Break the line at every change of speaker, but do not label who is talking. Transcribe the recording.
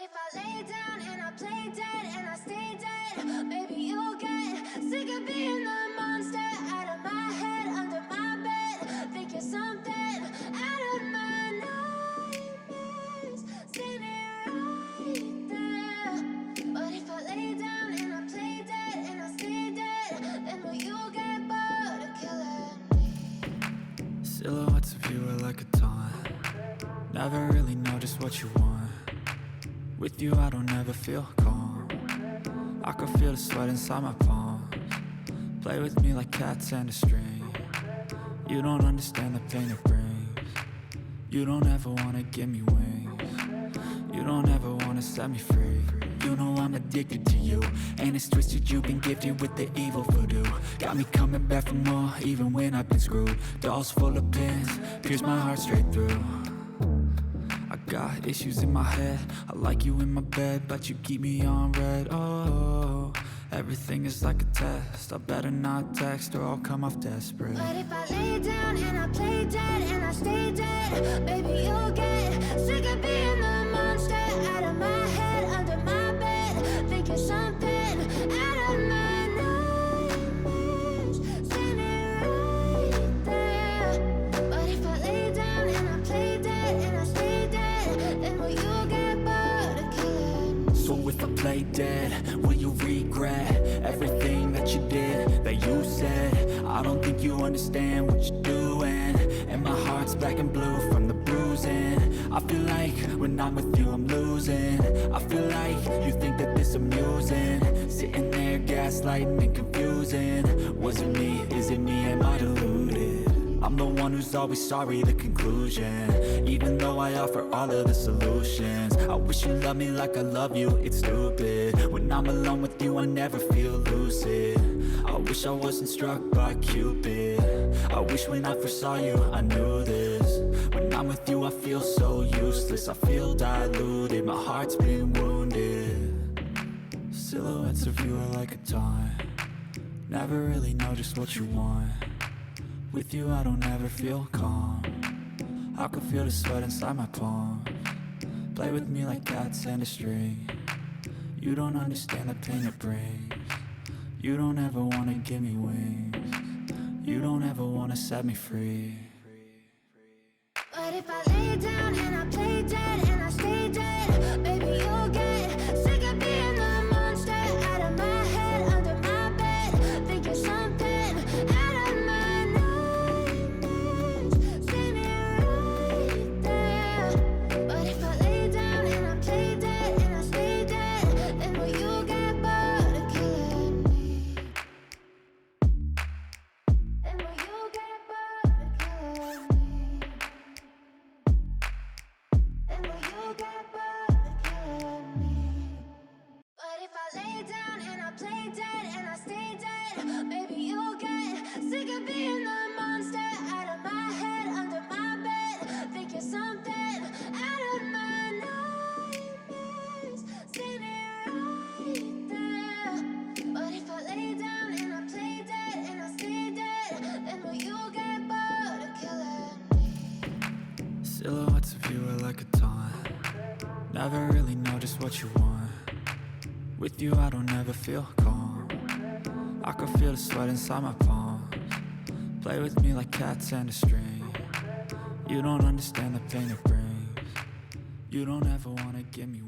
if I lay down and I play dead and I stay dead, maybe you'll get sick of being the monster out of my head, under my bed. Think you're something out of my nightmares, standing right there. But if I lay down and I play dead and I stay dead, then will you get bored of killing me?
Silhouettes of you are like a taunt. Never really know just what you want. With you I don't ever feel calm. I can feel the sweat inside my palms. Play with me like cats and a string. You don't understand the pain it brings. You don't ever wanna give me wings. You don't ever wanna set me free. You know I'm addicted to you, and it's twisted, you've been gifted with the evil voodoo. Got me coming back for more, even when I've been screwed. Dolls full of pins, pierce my heart straight through. I got issues in my head, I like you in my bed, but you keep me on red. Oh, everything is like a test, I better not text or I'll come off desperate.
But if I lay down and I play dead and I stay dead, baby you'll get sick of being the monster out of my head, under my bed. Think you're something out of my nightmares, standing right there. But if I lay down and I play dead and I stay dead, then will you get bored of killing me?
So if I play dead, will you regret everything that you did, that you said? I don't think you understand what you're doing, and my heart's black and blue from the bruising. I feel like when I'm with you I'm losing. I feel like you think that this amusing, sitting there gaslighting and confusing. Was it me? Is it me? Am I deluded? I'm the one who's always sorry, the conclusion, even though I offer all of the solutions. I wish you loved me like I love you, it's stupid. When I'm alone with you I never feel lucid. I wish I wasn't struck by Cupid. I wish when I first saw you I knew this. When I'm with you I feel so useless, I feel diluted, my heart's been wounded. Silhouettes of you are like a taunt. Never really know just what you want. With you I don't ever feel calm. I can feel the sweat inside my palms. Play with me like cats and a string. You don't understand the pain it brings. You don't ever wanna give me wings. You don't ever wanna set me free.
But if I lay down and I play dead and I stay dead, baby you'll get sick of being the monster out of my head, under my bed. Think you're something out of my nightmares, standing right there. But if I lay down and I play dead and I stay dead, then will you get bored of killing me? Then will you get bored of killing me? Then will you get bored of killing me? But if I lay down and I play dead and I stay dead, maybe you'll get sick of being the monster out of my head, under my bed. Think you're something out of my nightmares, standing right there. But if I lay down and I play dead and I stay dead, then will you get bored of killing me?
Silhouettes of you are like a taunt. Never really know just what you want. With you I don't ever feel calm. I can feel the sweat inside my palms. Play with me like cats and a string. You don't understand the pain it brings. You don't ever wanna give me